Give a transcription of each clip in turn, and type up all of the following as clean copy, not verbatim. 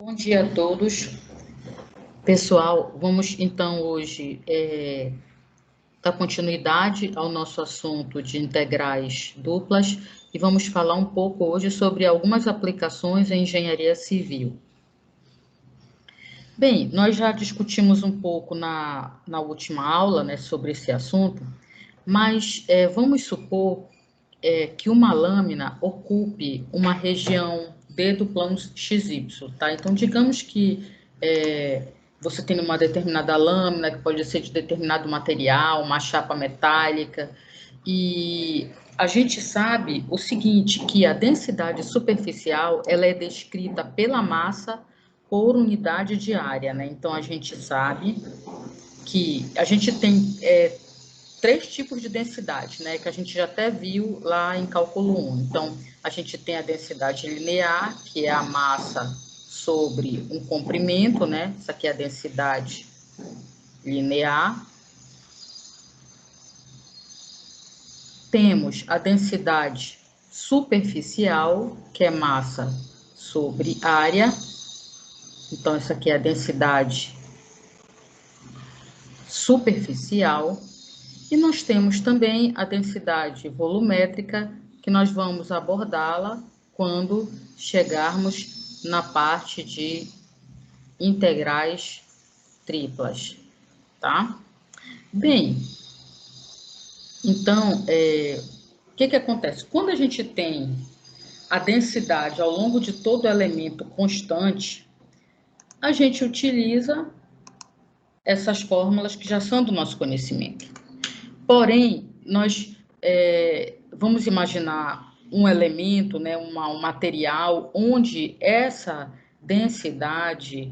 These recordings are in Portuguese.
Bom dia a todos. Pessoal, vamos então hoje dar continuidade ao nosso assunto de integrais duplas e vamos falar um pouco hoje sobre algumas aplicações em engenharia civil. Bem, nós já discutimos um pouco na última aula, né, sobre esse assunto, mas vamos supor que uma lâmina ocupe uma região D do plano XY, tá? Então, digamos que você tem uma determinada lâmina, que pode ser de determinado material, uma chapa metálica, e a gente sabe o seguinte, que a densidade superficial, ela é descrita pela massa por unidade de área, né? Então, a gente sabe que a gente tem três tipos de densidade, né, que a gente já até viu lá em cálculo 1. Então, a gente tem a densidade linear, que é a massa sobre um comprimento, né? Isso aqui é a densidade linear. Temos a densidade superficial, que é massa sobre área. Então, essa aqui é a densidade superficial. E nós temos também a densidade volumétrica, que nós vamos abordá-la quando chegarmos na parte de integrais triplas, tá? Bem, então, o que acontece? Quando a gente tem a densidade ao longo de todo o elemento constante, a gente utiliza essas fórmulas que já são do nosso conhecimento. Porém, nós vamos imaginar um elemento, né, um material, onde essa densidade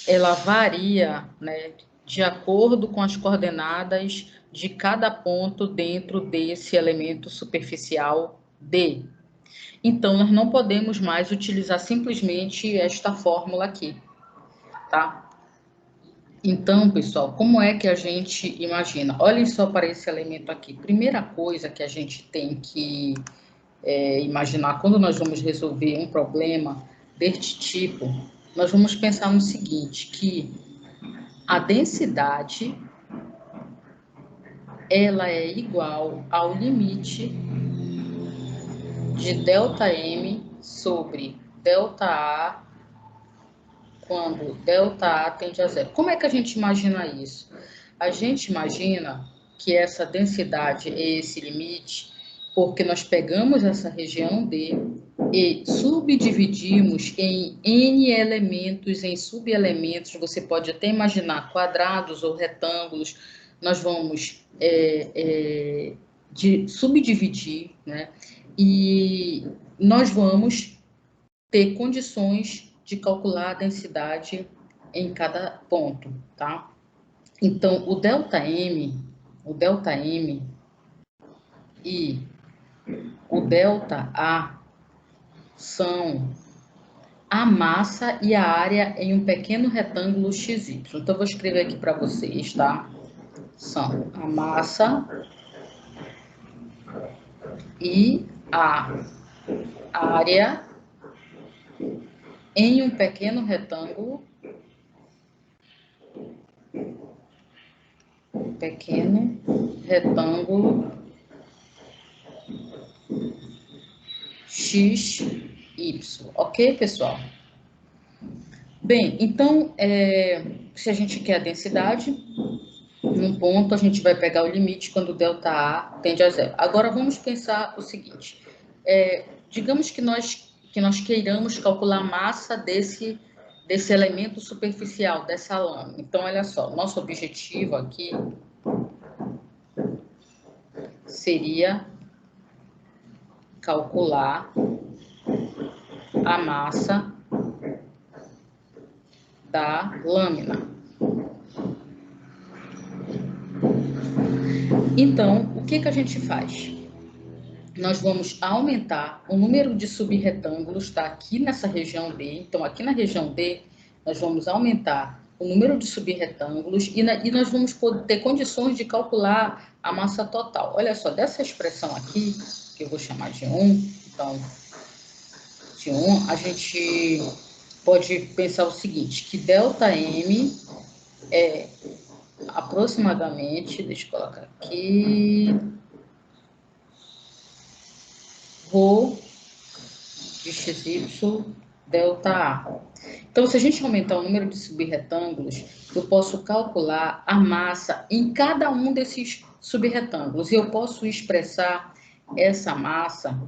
ela varia, né, de acordo com as coordenadas de cada ponto dentro desse elemento superficial D. Então, nós não podemos mais utilizar simplesmente esta fórmula aqui, tá? Então, pessoal, como é que a gente imagina? Olhem só para esse elemento aqui. Primeira coisa que a gente tem que imaginar quando nós vamos resolver um problema deste tipo, nós vamos pensar no seguinte, que a densidade ela é igual ao limite de ΔM sobre ΔA quando ΔA tende a zero. Como é que a gente imagina isso? A gente imagina que essa densidade é esse limite porque nós pegamos essa região D e subdividimos em N elementos, em subelementos, você pode até imaginar quadrados ou retângulos, nós vamos subdividir, né? E nós vamos ter condições de calcular a densidade em cada ponto, tá? Então, o ΔM e o ΔA são a massa e a área em um pequeno retângulo XY. Então, eu vou escrever aqui para vocês, tá? São a massa e a área em um pequeno retângulo XY, ok, pessoal? Bem, então, se a gente quer a densidade, num ponto a gente vai pegar o limite quando ΔA tende a zero. Agora, vamos pensar o seguinte, digamos que nós queiramos calcular a massa desse elemento superficial, dessa lâmina. Então, olha só, nosso objetivo aqui seria calcular a massa da lâmina. Então, o que a gente faz? Nós vamos aumentar o número de subretângulos, tá? Aqui nessa região D. Então, aqui na região D, nós vamos aumentar o número de subretângulos e nós vamos ter condições de calcular a massa total. Olha só, dessa expressão aqui, que eu vou chamar de 1, então, de 1, a gente pode pensar o seguinte, que ΔM é aproximadamente, deixa eu colocar aqui, ρ de XY ΔA. Então, se a gente aumentar o número de subretângulos, eu posso calcular a massa em cada um desses subretângulos. E eu posso expressar essa massa,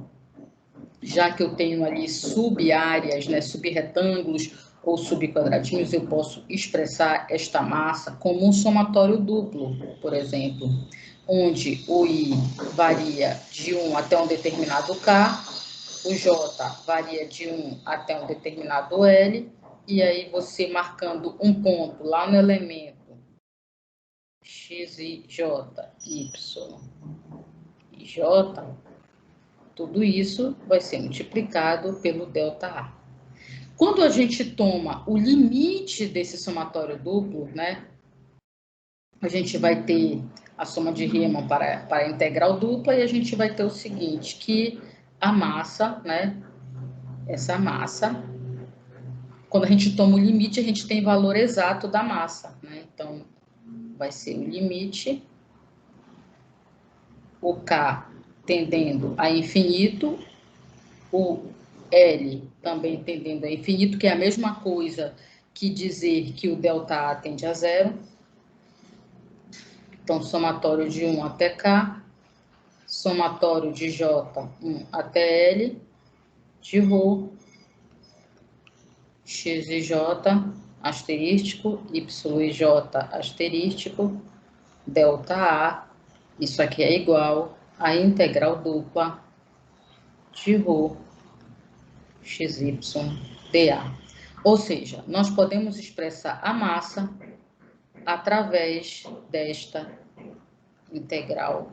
já que eu tenho ali sub-áreas, né, subretângulos ou subquadradinhos, eu posso expressar esta massa como um somatório duplo, por exemplo, onde o I varia de 1 até um determinado K, o J varia de 1 até um determinado L, e aí você marcando um ponto lá no elemento X, I, J, Y e J, tudo isso vai ser multiplicado pelo ΔA. Quando a gente toma o limite desse somatório duplo, né, a gente vai ter a soma de Riemann para a integral dupla e a gente vai ter o seguinte, que a massa, né, essa massa, quando a gente toma o limite, a gente tem valor exato da massa, né? Então, vai ser o limite, o K tendendo a infinito, o L também tendendo a infinito, que é a mesma coisa que dizer que o ΔA tende a zero. Então, somatório de 1 até K, somatório de J, 1 até L, de ρ, X e J, asterístico, Y e J, asterístico, ΔA, isso aqui é igual à integral dupla de ρ, XY, dA. Ou seja, nós podemos expressar a massa através desta integral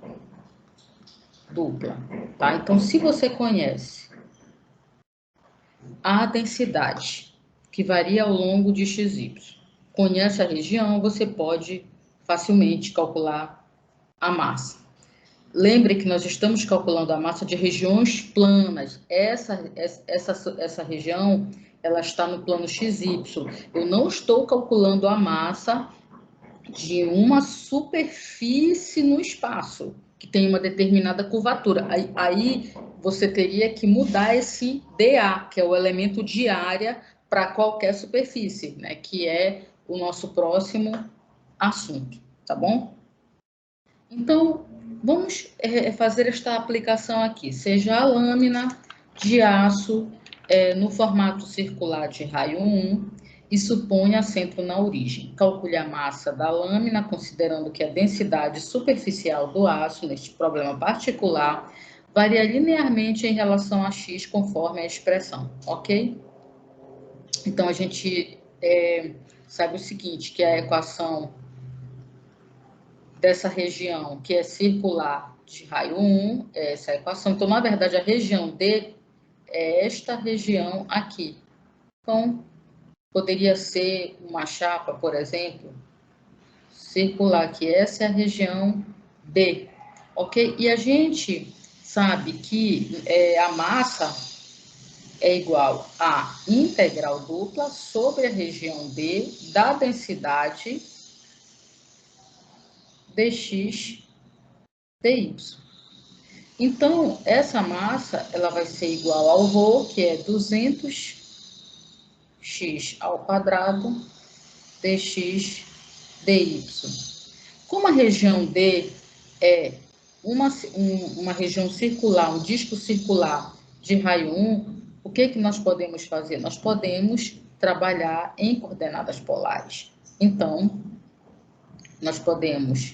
dupla, tá? Então, se você conhece a densidade, que varia ao longo de XY, conhece a região, você pode facilmente calcular a massa. Lembre que nós estamos calculando a massa de regiões planas. Essa região, ela está no plano XY. Eu não estou calculando a massa de uma superfície no espaço, que tem uma determinada curvatura. Aí você teria que mudar esse dA, que é o elemento de área para qualquer superfície, né? Que é o nosso próximo assunto, tá bom? Então, vamos fazer esta aplicação aqui. Seja a lâmina de aço no formato circular de raio 1 e suponha centro na origem. Calcule a massa da lâmina, considerando que a densidade superficial do aço, neste problema particular, varia linearmente em relação a x, conforme a expressão, ok? Então, a gente sabe o seguinte, que a equação dessa região que é circular de raio 1, é essa equação. Então, na verdade, a região D é esta região aqui. Então, poderia ser uma chapa, por exemplo, circular, que essa é a região D, ok? E a gente sabe que a massa é igual a integral dupla sobre a região D da densidade dx dy. Então, essa massa, ela vai ser igual ao ρ, que é 200x ao quadrado dx dy. Como a região D é uma região circular, um disco circular de raio 1, o que nós podemos fazer? Nós podemos trabalhar em coordenadas polares. Então, nós podemos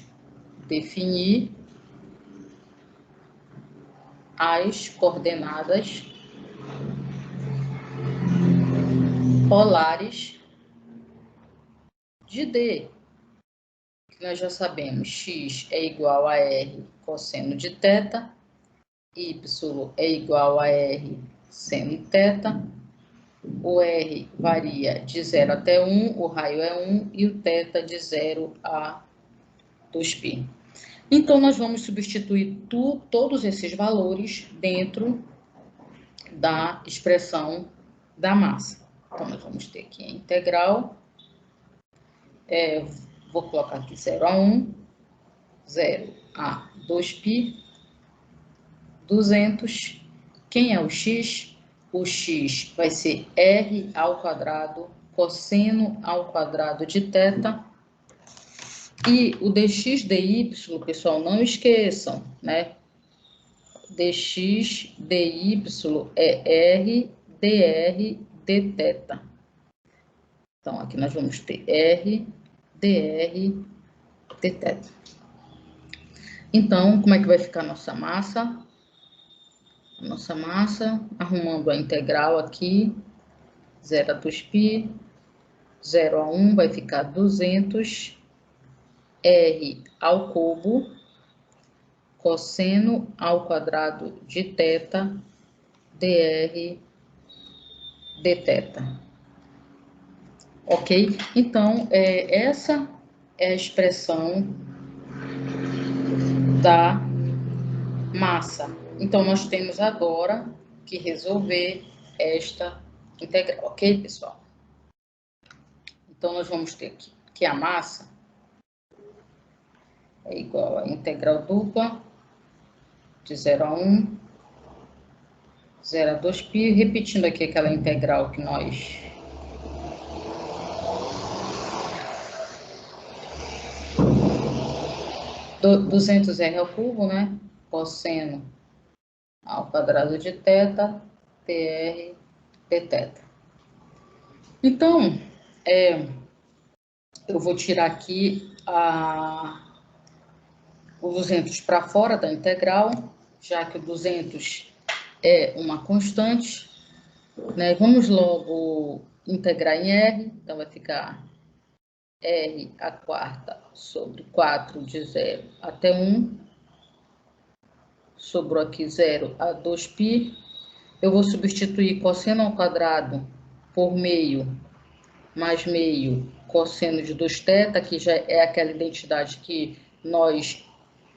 definir as coordenadas polares de D, que nós já sabemos, x é igual a r cosseno de θ, y é igual a r seno θ, o r varia de 0 até 1, o raio é 1, e o θ de 0 a 2π. Então, nós vamos substituir todos esses valores dentro da expressão da massa. Então, nós vamos ter aqui a integral. Vou colocar aqui 0 a 1, 0 a 2π, 200. Quem é o x? O x vai ser r ao quadrado cosseno ao quadrado de θ. E o dx dy, pessoal, não esqueçam, né? Dx dy é r dr dθ. Então, aqui nós vamos ter r dr dθ. Então, como é que vai ficar a nossa massa? A nossa massa, arrumando a integral aqui, 0 a 2π, 0 a 1 vai ficar 200, r ao cubo, cosseno ao quadrado de θ, dr dθ. Ok? Então, essa é a expressão da massa. Então, nós temos agora que resolver esta integral, ok, pessoal? Então, nós vamos ter aqui que a massa é igual a integral dupla de 0 a 1, 0 a 2π, repetindo aqui aquela integral que nós... 200r ao cubo, né? Cosseno ao quadrado de θ, dr dθ. Então, eu vou tirar aqui o 200 para fora da integral, já que o 200 é uma constante, né? Vamos logo integrar em r, então vai ficar r à quarta sobre 4 de 0 até 1. Sobrou aqui 0 a 2π. Eu vou substituir cosseno ao quadrado por meio mais meio cosseno de 2θ, que já é aquela identidade que nós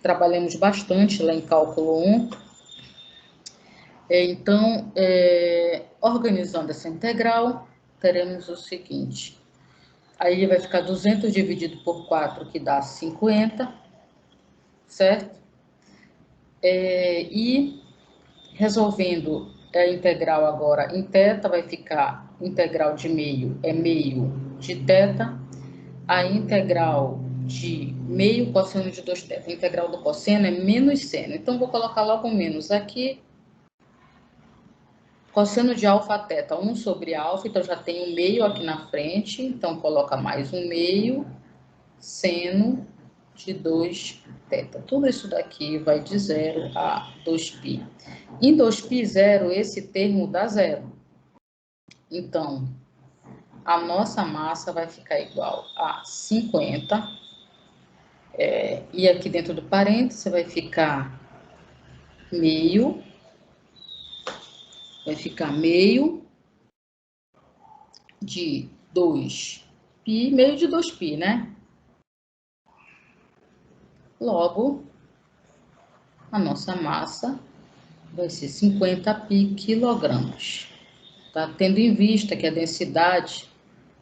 trabalhamos bastante lá em cálculo 1. Então, organizando essa integral, teremos o seguinte. Aí vai ficar 200 dividido por 4, que dá 50, certo? E resolvendo a integral agora em θ, vai ficar integral de meio é meio de θ, a integral de meio cosseno de 2θ, a integral do cosseno é menos seno. Então, vou colocar logo um menos aqui. Cosseno de alfa θ, 1 sobre alfa, então já tem um meio aqui na frente, então coloca mais um meio, seno de 2θ. Tudo isso daqui vai de 0 a 2π. Em 2π, 0, esse termo dá 0. Então, a nossa massa vai ficar igual a 50. E aqui dentro do parênteses vai ficar meio. Vai ficar meio de 2π, meio de 2π, né? Logo, a nossa massa vai ser 50π quilogramas. Tá? Tendo em vista que a densidade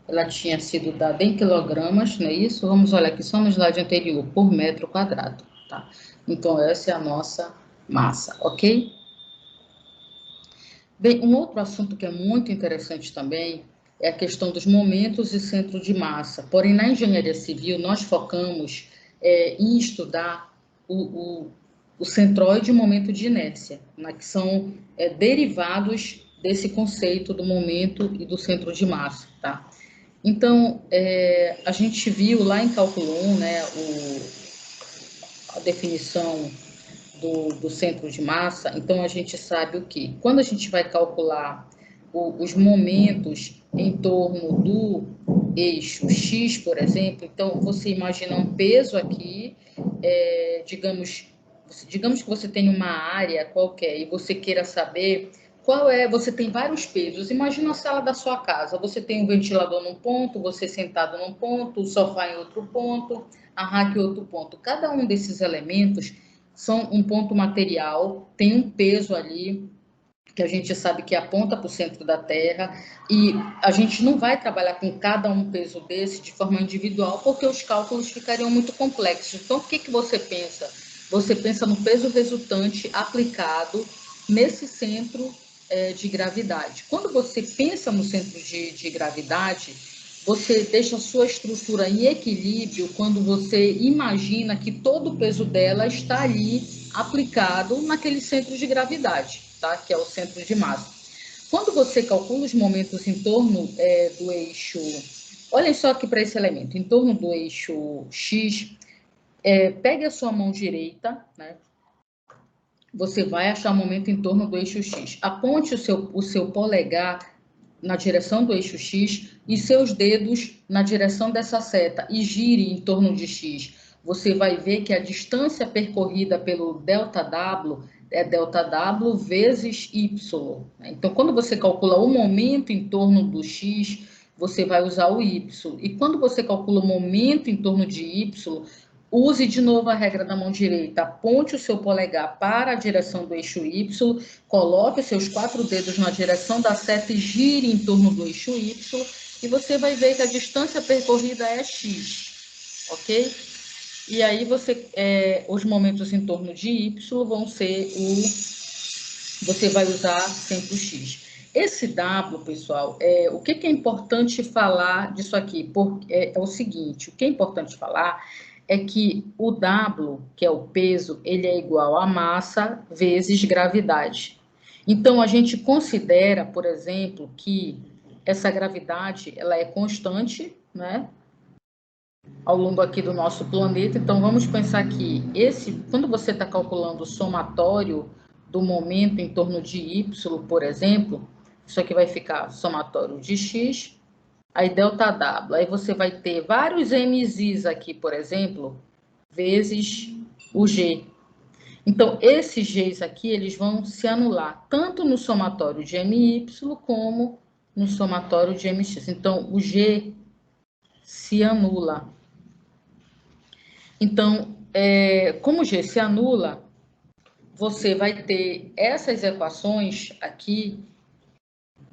ela tinha sido dada em quilogramas, não é isso? Vamos olhar aqui só no slide anterior, por metro quadrado. Tá? Então, essa é a nossa massa, ok? Bem, um outro assunto que é muito interessante também é a questão dos momentos e centro de massa. Porém, na engenharia civil, nós focamos em estudar o centroide e o momento de inércia, né, que são derivados desse conceito do momento e do centro de massa, tá? Então, a gente viu lá em cálculo 1, né, a definição do centro de massa. Então, a gente sabe o que? Quando a gente vai calcular os momentos em torno do eixo X, por exemplo, então, você imagina um peso aqui, digamos que você tem uma área qualquer e você queira saber qual é, você tem vários pesos. Imagina a sala da sua casa, você tem um ventilador num ponto, você sentado num ponto, o sofá em outro ponto, a rack em outro ponto. Cada um desses elementos são um ponto material, tem um peso ali que a gente sabe que aponta para o centro da Terra, e a gente não vai trabalhar com cada um peso desse de forma individual, porque os cálculos ficariam muito complexos. Então, o que, que você pensa? Você pensa no peso resultante aplicado nesse centro de gravidade. Quando você pensa no centro de gravidade, você deixa a sua estrutura em equilíbrio quando você imagina que todo o peso dela está ali aplicado naquele centro de gravidade, tá? Que é o centro de massa. Quando você calcula os momentos em torno do eixo, olhem só aqui para esse elemento, em torno do eixo X, pegue a sua mão direita, né? Você vai achar o momento em torno do eixo X. Aponte o seu polegar na direção do eixo X e seus dedos na direção dessa seta e gire em torno de X. Você vai ver que a distância percorrida pelo ΔW é ΔW vezes Y. Então, quando você calcula o momento em torno do X, você vai usar o Y. E quando você calcula o momento em torno de Y, use de novo a regra da mão direita, aponte o seu polegar para a direção do eixo Y, coloque os seus 4 dedos na direção da seta e gire em torno do eixo Y, e você vai ver que a distância percorrida é X, ok? E aí os momentos em torno de Y vão ser você vai usar sempre o X. Esse W, pessoal, o que é importante falar disso aqui? É o seguinte, o que é importante falar é que o W, que é o peso, ele é igual a massa vezes gravidade. Então, a gente considera, por exemplo, que essa gravidade ela é constante, né? Ao longo aqui do nosso planeta. Então, vamos pensar que quando você está calculando o somatório do momento em torno de Y, por exemplo, isso aqui vai ficar somatório de X, aí ΔW. Aí você vai ter vários MZs aqui, por exemplo, vezes o G. Então, esses Gs aqui, eles vão se anular, tanto no somatório de MY, como no somatório de MX. Então, o G se anula. Então, como o G se anula, você vai ter essas equações aqui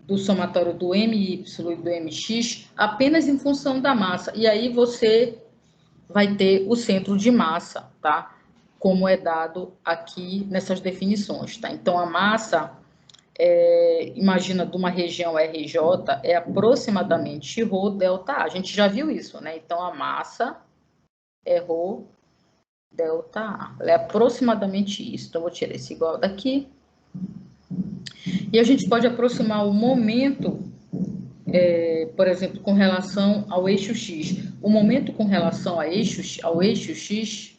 do somatório do MY e do MX apenas em função da massa. E aí você vai ter o centro de massa, tá? Como é dado aqui nessas definições, tá? Então, a massa, imagina, de uma região RJ, é aproximadamente ρ delta A. A gente já viu isso, né? Então, a massa é ρ delta A. Ela é aproximadamente isso. Então, eu vou tirar esse igual daqui. E a gente pode aproximar o momento, por exemplo, com relação ao eixo X. O momento com relação ao eixo X,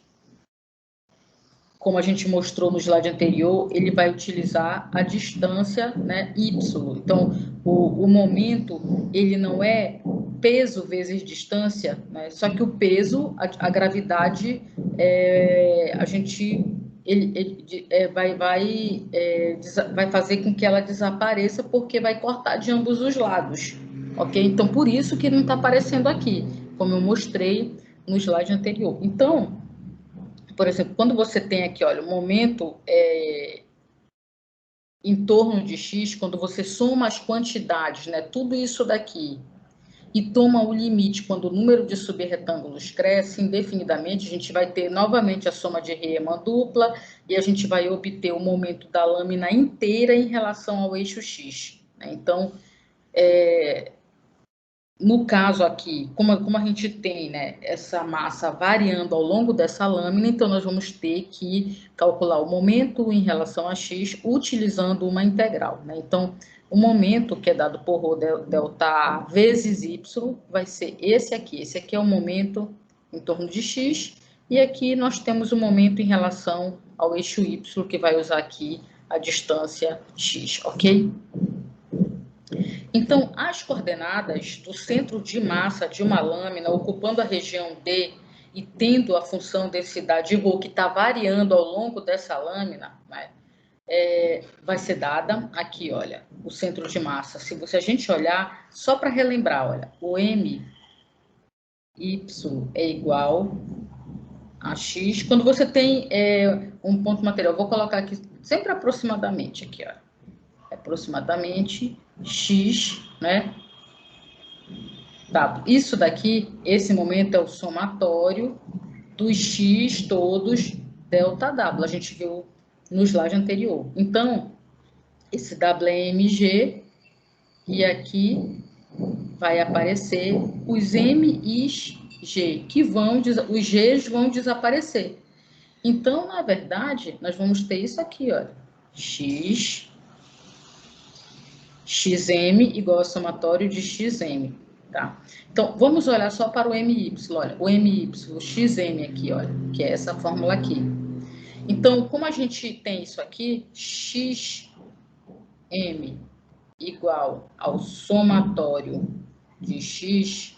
como a gente mostrou no slide anterior, ele vai utilizar a distância, né, Y. Então, o momento, ele não é peso vezes distância, né? Só que o peso, a gravidade, vai fazer com que ela desapareça, porque vai cortar de ambos os lados, ok? Então, por isso que não está aparecendo aqui, como eu mostrei no slide anterior. Então, por exemplo, quando você tem aqui, olha, o momento em torno de X, quando você soma as quantidades, né, tudo isso daqui, e toma o limite quando o número de subretângulos cresce indefinidamente, a gente vai ter novamente a soma de Riemann dupla, e a gente vai obter o momento da lâmina inteira em relação ao eixo X, né? Então, no caso aqui, como a gente tem, né, essa massa variando ao longo dessa lâmina, então nós vamos ter que calcular o momento em relação a x utilizando uma integral, né? Então, o momento que é dado por ρ delta A vezes y vai ser esse aqui. Esse aqui é o momento em torno de x, e aqui nós temos o momento em relação ao eixo y, que vai usar aqui a distância x, ok? Então, as coordenadas do centro de massa de uma lâmina ocupando a região D e tendo a função densidade ρ que está variando ao longo dessa lâmina, né, vai ser dada aqui, olha, o centro de massa. Se a gente olhar, só para relembrar, olha, o MY é igual a X. Quando você tem um ponto material, vou colocar aqui sempre aproximadamente, aqui, ó. aproximadamente x, né? Tá. Isso daqui, esse momento é o somatório dos x todos delta W. A gente viu no slide anterior. Então, esse W é mg e aqui vai aparecer os m e g, que os g's vão desaparecer. Então, na verdade, nós vamos ter isso aqui, olha, xm igual ao somatório de xm, tá? Então, vamos olhar só para o my, olha, o my, o xm aqui, olha, que é essa fórmula aqui. Então, como a gente tem isso aqui, xm igual ao somatório de x,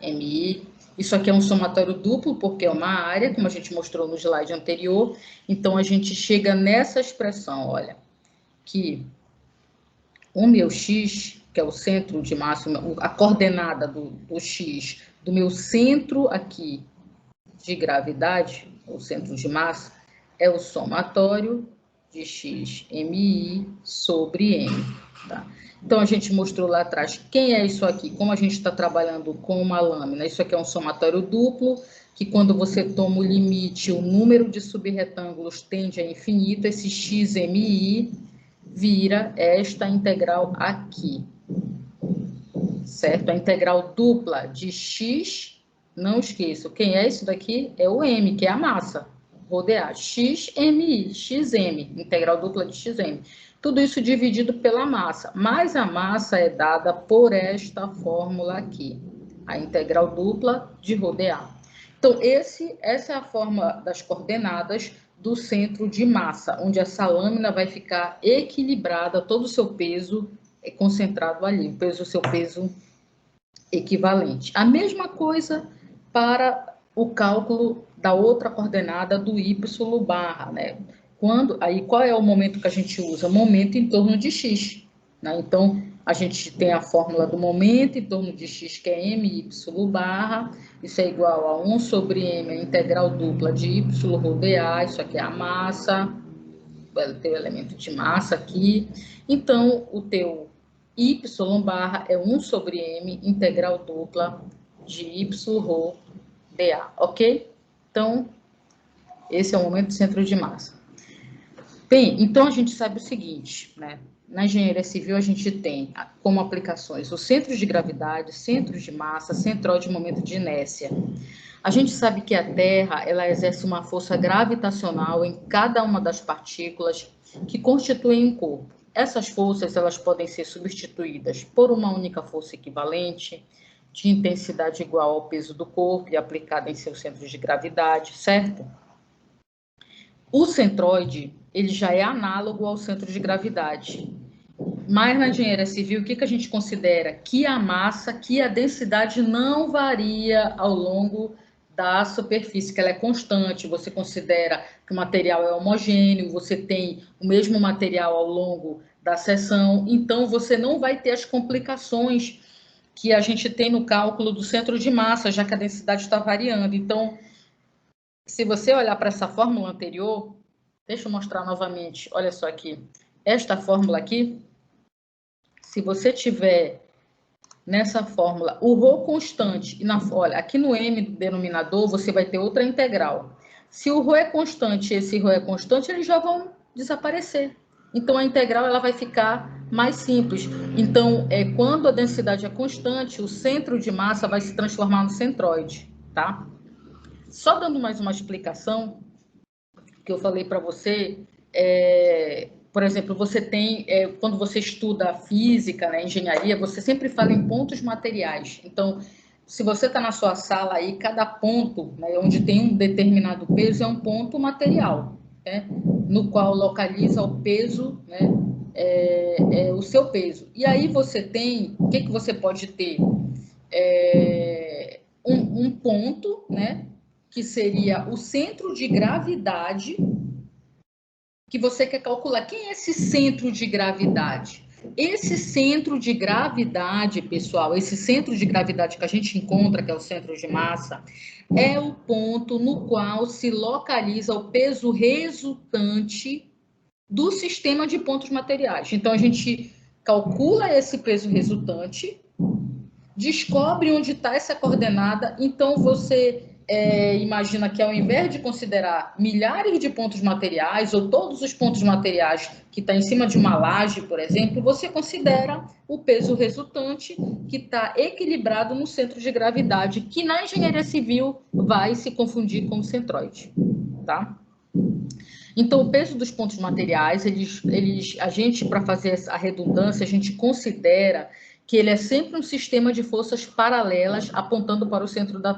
mi, isso aqui é um somatório duplo, porque é uma área, como a gente mostrou no slide anterior. Então, a gente chega nessa expressão, olha, que o meu x, que é o centro de massa, a coordenada do x, do meu centro aqui de gravidade, o centro de massa, é o somatório de x, mi sobre m, tá? Então, a gente mostrou lá atrás quem é isso aqui, como a gente está trabalhando com uma lâmina. Isso aqui é um somatório duplo, que quando você toma o limite, o número de subretângulos tende a infinito, esse xmi vira esta integral aqui, certo? A integral dupla de x, não esqueça, quem é isso daqui? É o m, que é a massa. Rodear, xmi, xm, integral dupla de xm. Tudo isso dividido pela massa, mas a massa é dada por esta fórmula aqui, a integral dupla de rodear. Então, essa é a forma das coordenadas do centro de massa, onde essa lâmina vai ficar equilibrada, todo o seu peso é concentrado ali, o seu peso equivalente. A mesma coisa para o cálculo da outra coordenada do y barra, né? Qual é o momento que a gente usa? Momento em torno de x, né? Então, a gente tem a fórmula do momento em torno de x, que é my barra, isso é igual a 1 sobre m, a integral dupla de y rodear, isso aqui é a massa, o teu elemento de massa aqui. Então, o teu y barra é 1 sobre m, integral dupla de y rho dA, ok? Então, esse é o momento do centro de massa. Bem, então a gente sabe o seguinte, né? Na engenharia civil a gente tem como aplicações o centro de gravidade, centro de massa, centroide e momento de inércia. A gente sabe que a Terra, ela exerce uma força gravitacional em cada uma das partículas que constituem um corpo. Essas forças, elas podem ser substituídas por uma única força equivalente, de intensidade igual ao peso do corpo e aplicada em seu centro de gravidade, certo? O centroide, ele já é análogo ao centro de gravidade. Mas na engenharia civil, o que a gente considera? Que a massa, que a densidade não varia ao longo da superfície, que ela é constante. Você considera que o material é homogêneo, você tem o mesmo material ao longo da seção, então você não vai ter as complicações que a gente tem no cálculo do centro de massa, já que a densidade está variando. Então, se você olhar para essa fórmula anterior, deixa eu mostrar novamente, olha só aqui, esta fórmula aqui, se você tiver nessa fórmula o ρ constante, olha, aqui no m do denominador você vai ter outra integral. Se o ρ é constante e esse ρ é constante, eles já vão desaparecer. Então, a integral ela vai ficar mais simples. Então, quando a densidade é constante, o centro de massa vai se transformar no centroide, tá? Só dando mais uma explicação, que eu falei para você, por exemplo, você tem, quando você estuda física, né, engenharia, você sempre fala em pontos materiais. Então, se você está na sua sala aí, cada ponto, né, onde tem um determinado peso, é um ponto material, né, no qual localiza o peso, né, o seu peso. E aí você tem, o que você pode ter? Um ponto, né, que seria o centro de gravidade, que você quer calcular. Quem é esse centro de gravidade? Esse centro de gravidade, pessoal, esse centro de gravidade que a gente encontra, que é o centro de massa, é o ponto no qual se localiza o peso resultante do sistema de pontos materiais. Então, a gente calcula esse peso resultante, descobre onde está essa coordenada, então você imagina que ao invés de considerar milhares de pontos materiais ou todos os pontos materiais que está em cima de uma laje, por exemplo, você considera o peso resultante que está equilibrado no centro de gravidade, que na engenharia civil vai se confundir com o centroide, tá? Então, o peso dos pontos materiais, a gente, para fazer a redundância, a gente considera que ele é sempre um sistema de forças paralelas apontando para o centro da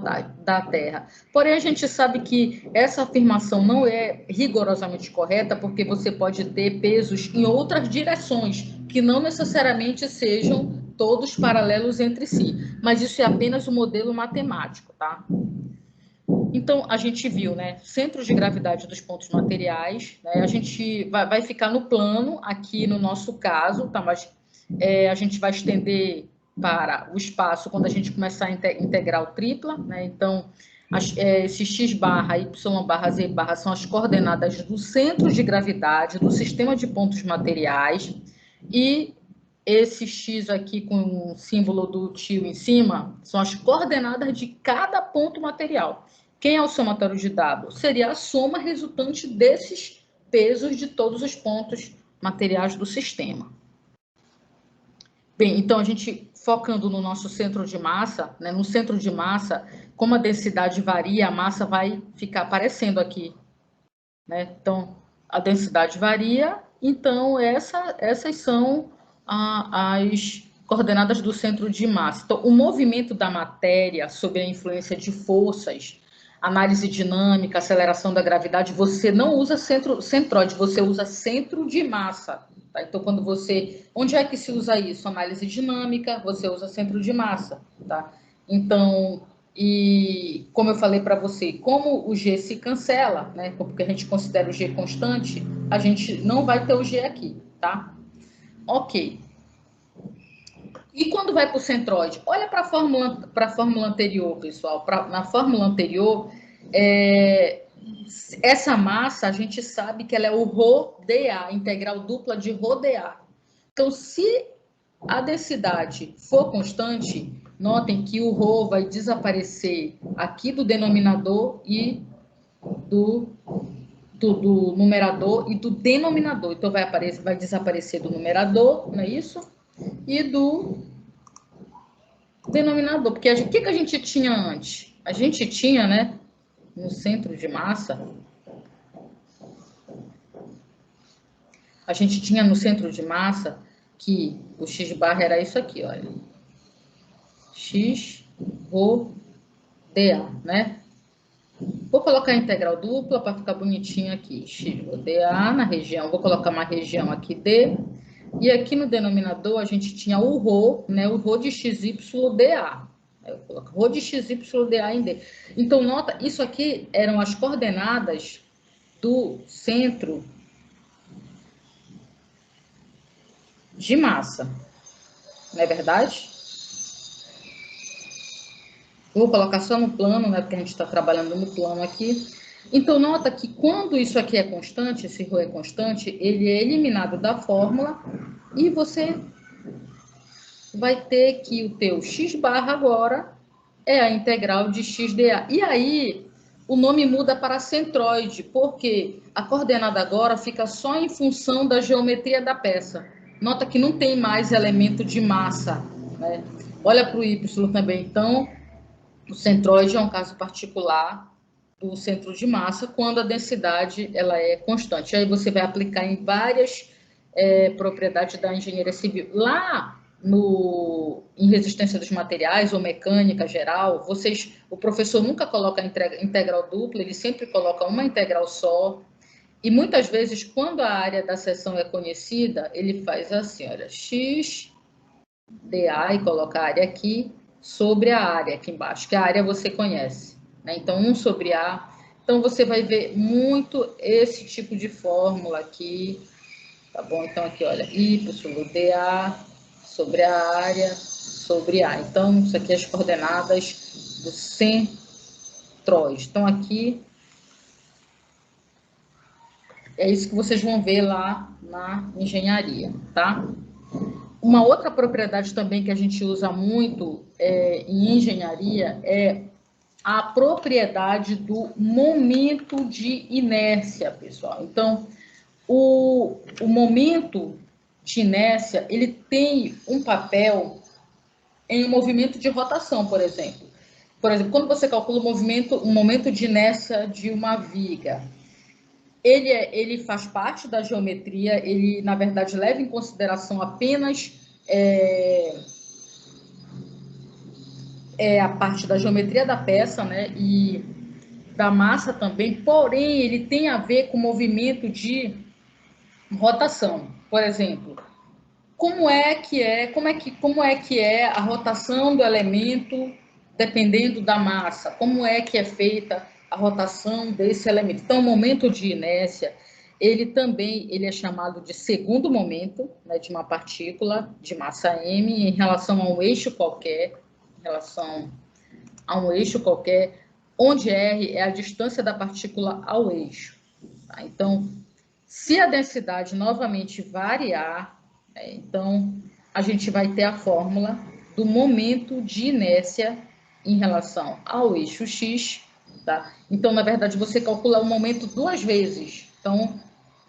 Terra. Porém, a gente sabe que essa afirmação não é rigorosamente correta, porque você pode ter pesos em outras direções, que não necessariamente sejam todos paralelos entre si. Mas isso é apenas um modelo matemático, tá? Então, a gente viu, né, centros de gravidade dos pontos materiais, né, a gente vai ficar no plano, aqui no nosso caso, tá, mas a gente vai estender para o espaço quando a gente começar a integral tripla, né, então, esse x barra, y barra, z barra são as coordenadas do centro de gravidade do sistema de pontos materiais, e esse x aqui com o símbolo do tio em cima são as coordenadas de cada ponto material. Quem é o somatório de W? Seria a soma resultante desses pesos de todos os pontos materiais do sistema. Bem, então a gente focando no nosso centro de massa, né, no centro de massa, como a densidade varia, a massa vai ficar aparecendo aqui, né? Então, a densidade varia, então essas são as coordenadas do centro de massa. Então, o movimento da matéria sob a influência de forças, análise dinâmica, aceleração da gravidade, você não usa centroide, você usa centro de massa. Tá? Então, quando você... Onde é que se usa isso? Análise dinâmica, você usa centro de massa. Tá? Então, e como eu falei para você, como o G se cancela, né? Porque a gente considera o G constante, a gente não vai ter o G aqui, tá? Ok. E quando vai para o centroide? Olha para a fórmula anterior, pessoal. Na fórmula anterior, essa massa, a gente sabe que ela é o ρdA, integral dupla de ρdA. Então, se a densidade for constante, notem que o ρ vai desaparecer aqui do denominador e do numerador e do denominador. Então, vai desaparecer do numerador, não é isso? E do denominador. Porque o que a gente tinha antes? A gente tinha, né, no centro de massa, a gente tinha no centro de massa que o x barra era isso aqui, olha. X rho dA, né? Vou colocar a integral dupla para ficar bonitinho aqui. X rho dA na região, vou colocar uma região aqui D. E aqui no denominador a gente tinha o ρ, né? O ρ de XYDA. Eu coloco ρ de XYDA em D. Então, nota, isso aqui eram as coordenadas do centro de massa. Não é verdade? Vou colocar só no plano, né? Porque a gente está trabalhando no plano aqui. Então, nota que quando isso aqui é constante, esse ρ é constante, ele é eliminado da fórmula e você vai ter que o teu x barra agora é a integral de xdA. E aí, o nome muda para centroide, porque a coordenada agora fica só em função da geometria da peça. Nota que não tem mais elemento de massa, né? Olha para o y também. Então, o centroide é um caso particular do centro de massa, quando a densidade ela é constante. Aí você vai aplicar em várias propriedades da engenharia civil. Lá em resistência dos materiais ou mecânica geral, o professor nunca coloca integral dupla, ele sempre coloca uma integral só. E muitas vezes, quando a área da seção é conhecida, ele faz assim, olha, x dA e coloca a área aqui sobre a área aqui embaixo, que a área você conhece, né? Então, 1 sobre A. Então, você vai ver muito esse tipo de fórmula aqui, tá bom? Então, aqui, olha, YdA sobre a área sobre A. Então, isso aqui é as coordenadas do centroide. Então, aqui, É isso que vocês vão ver lá na engenharia, tá? Uma outra propriedade também que a gente usa muito em engenharia é a propriedade do momento de inércia, pessoal. Então, o momento de inércia, ele tem um papel em um movimento de rotação, por exemplo. Por exemplo, quando você calcula o momento de inércia de uma viga, ele faz parte da geometria, ele, na verdade, leva em consideração apenas a parte da geometria da peça, né, e da massa também, porém, ele tem a ver com o movimento de rotação. Por exemplo, como é que é a rotação do elemento dependendo da massa? Como é que é feita a rotação desse elemento? Então, o momento de inércia, ele é chamado de segundo momento, né, de uma partícula de massa m em relação a um eixo qualquer, onde r é a distância da partícula ao eixo. Tá? Então, se a densidade novamente variar, então a gente vai ter a fórmula do momento de inércia em relação ao eixo x, tá? Então, na verdade, você calcula o momento duas vezes. Então,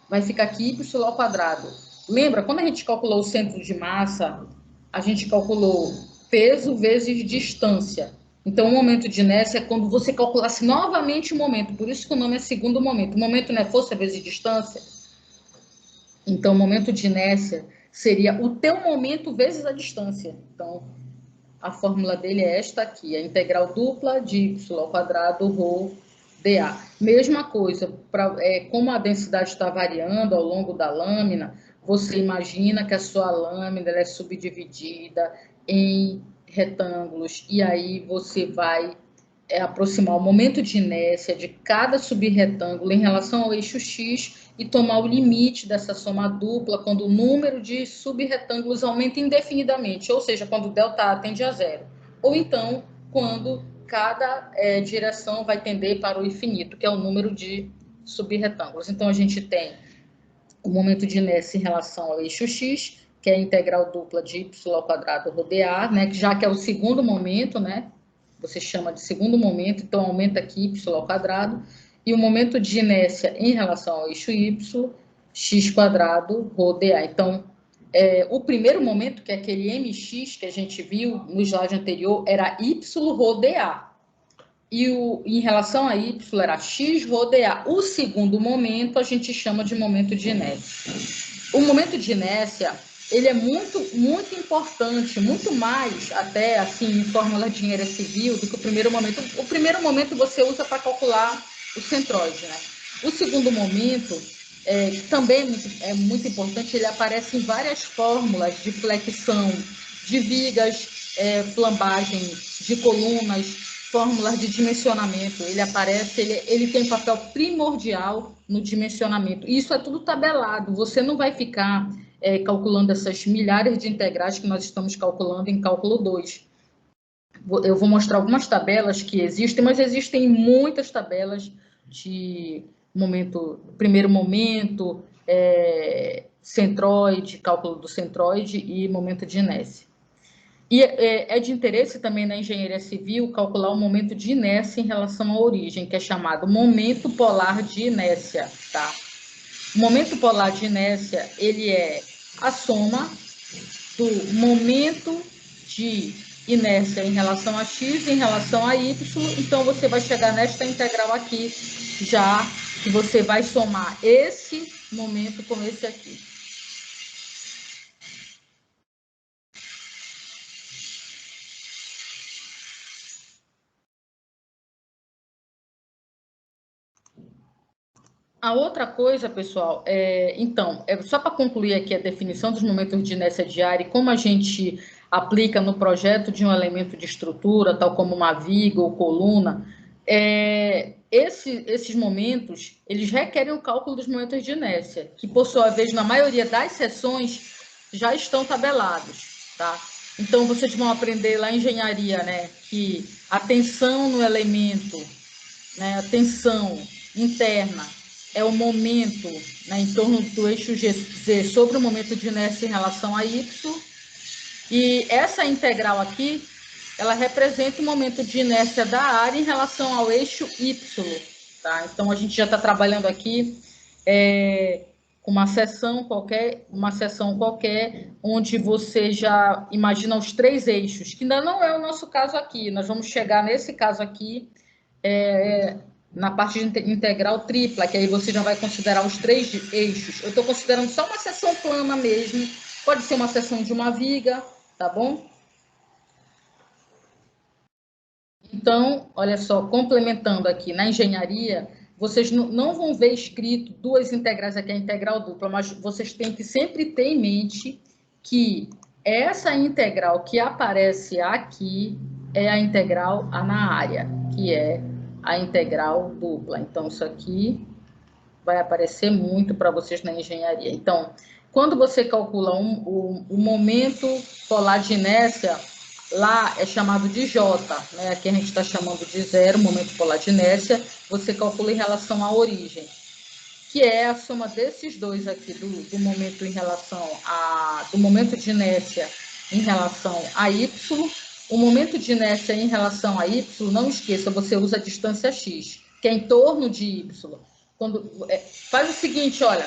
vai ficar aqui y ao quadrado. Lembra, quando a gente calculou o centro de massa, a gente calculou peso vezes distância. Então, o momento de inércia é quando você calculasse novamente o momento. Por isso que o nome é segundo momento. O momento não é força vezes distância? Então, o momento de inércia seria o teu momento vezes a distância. Então, a fórmula dele é esta aqui, a integral dupla de y ao quadrado rho dA. Mesma coisa, como a densidade está variando ao longo da lâmina, você imagina que a sua lâmina é subdividida em retângulos, e aí você vai aproximar o momento de inércia de cada subretângulo em relação ao eixo x e tomar o limite dessa soma dupla quando o número de subretângulos aumenta indefinidamente, ou seja, quando ΔA tende a zero. Ou então, quando cada direção vai tender para o infinito, que é o número de subretângulos. Então, a gente tem o momento de inércia em relação ao eixo x, que é a integral dupla de y ao quadrado rho dA, né, já que é o segundo momento, né, você chama de segundo momento, então aumenta aqui y ao quadrado, e o momento de inércia em relação ao eixo y, x quadrado rho dA. Então, o primeiro momento, que é aquele mx que a gente viu no slide anterior, era y rho dA. E em relação a y era x rho dA. O segundo momento a gente chama de momento de inércia. O momento de inércia, ele é muito, muito importante, muito mais até assim em fórmula de engenharia civil do que o primeiro momento. O primeiro momento você usa para calcular o centroide, né? O segundo momento, que também é muito importante, ele aparece em várias fórmulas de flexão de vigas, flambagem de colunas, fórmulas de dimensionamento. Ele aparece, ele tem um papel primordial no dimensionamento. Isso é tudo tabelado. Você não vai ficar calculando essas milhares de integrais que nós estamos calculando em cálculo 2. Eu vou mostrar algumas tabelas que existem, mas existem muitas tabelas de primeiro momento, centroide, cálculo do centroide e momento de inércia. E é de interesse também na engenharia civil calcular o momento de inércia em relação à origem, que é chamado momento polar de inércia, tá? O momento polar de inércia, ele é a soma do momento de inércia em relação a x e em relação a y, então você vai chegar nesta integral aqui, já que você vai somar esse momento com esse aqui. A outra coisa, pessoal, então, só para concluir aqui a definição dos momentos de inércia diária e como a gente aplica no projeto de um elemento de estrutura, tal como uma viga ou coluna, esses momentos, eles requerem o cálculo dos momentos de inércia, que, por sua vez, na maioria das seções, já estão tabelados, tá? Então, vocês vão aprender lá em engenharia, né, que a tensão no elemento, né, a tensão interna, é o momento, né, em torno do eixo Z sobre o momento de inércia em relação a Y. E essa integral aqui, ela representa o momento de inércia da área em relação ao eixo Y. Tá? Então, a gente já está trabalhando aqui com uma seção qualquer, onde você já imagina os três eixos, que ainda não é o nosso caso aqui. Nós vamos chegar nesse caso aqui, na parte de integral tripla, que aí você já vai considerar os três eixos. Eu estou considerando só uma seção plana mesmo, pode ser uma seção de uma viga, tá bom? Então, olha só, complementando aqui, na engenharia, vocês não vão ver escrito duas integrais aqui, a integral dupla, mas vocês têm que sempre ter em mente que essa integral que aparece aqui é a integral na área, que é a integral dupla. Então, isso aqui vai aparecer muito para vocês na engenharia. Então, quando você calcula o momento polar de inércia, lá é chamado de J, né? Aqui a gente está chamando de zero, momento polar de inércia, você calcula em relação à origem, que é a soma desses dois aqui, do momento em relação do momento de inércia em relação a Y. O momento de inércia em relação a Y, não esqueça, você usa a distância x, que é em torno de Y. Faz o seguinte, olha,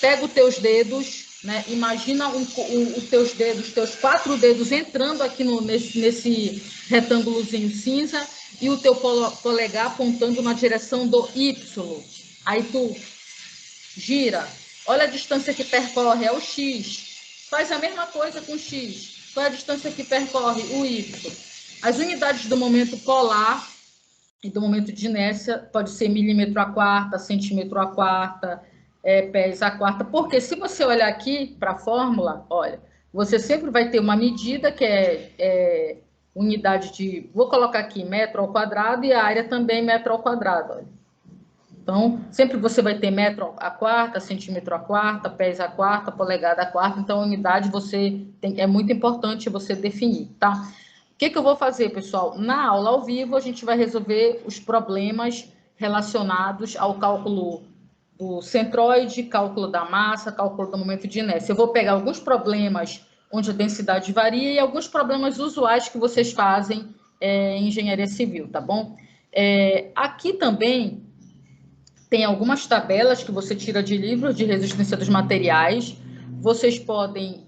pega os teus dedos, né? Imagina os teus dedos, teus 4 dedos entrando aqui nesse retângulozinho cinza e o teu polegar apontando na direção do Y. Aí tu gira, olha a distância que percorre, é o x. Faz a mesma coisa com o x. Qual é a distância que percorre? O y. As unidades do momento polar e do momento de inércia pode ser milímetro a quarta, centímetro a quarta, pés a quarta, porque se você olhar aqui para a fórmula, olha, você sempre vai ter uma medida que é unidade de, vou colocar aqui metro ao quadrado e a área também metro ao quadrado, olha. Então, sempre você vai ter metro a quarta, centímetro a quarta, pés a quarta, polegada a quarta. Então, a unidade é muito importante você definir, tá? O que eu vou fazer, pessoal? Na aula ao vivo, a gente vai resolver os problemas relacionados ao cálculo do centroide, cálculo da massa, cálculo do momento de inércia. Eu vou pegar alguns problemas onde a densidade varia e alguns problemas usuais que vocês fazem em engenharia civil, tá bom? Aqui também tem algumas tabelas que você tira de livros de resistência dos materiais. Vocês podem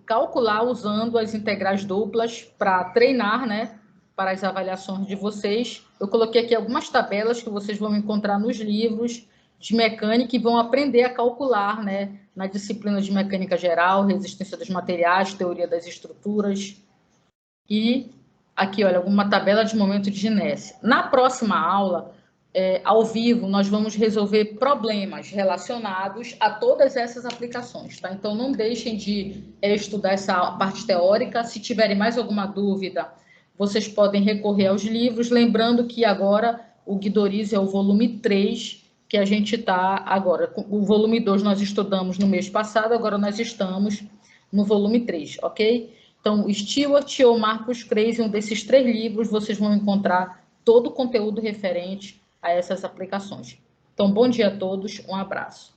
calcular usando as integrais duplas para treinar, né? Para as avaliações de vocês. Eu coloquei aqui algumas tabelas que vocês vão encontrar nos livros de mecânica e vão aprender a calcular, né? Na disciplina de mecânica geral, resistência dos materiais, teoria das estruturas. E aqui, olha, alguma tabela de momento de inércia. Na próxima aula, ao vivo, nós vamos resolver problemas relacionados a todas essas aplicações, tá? Então, não deixem de estudar essa parte teórica. Se tiverem mais alguma dúvida, vocês podem recorrer aos livros. Lembrando que agora o Guidorize é o volume 3, que a gente está agora. O volume 2 nós estudamos no mês passado, agora nós estamos no volume 3, ok? Então, Stewart ou Marcus Crazy, um desses 3 livros, vocês vão encontrar todo o conteúdo referente a essas aplicações. Então, bom dia a todos, um abraço.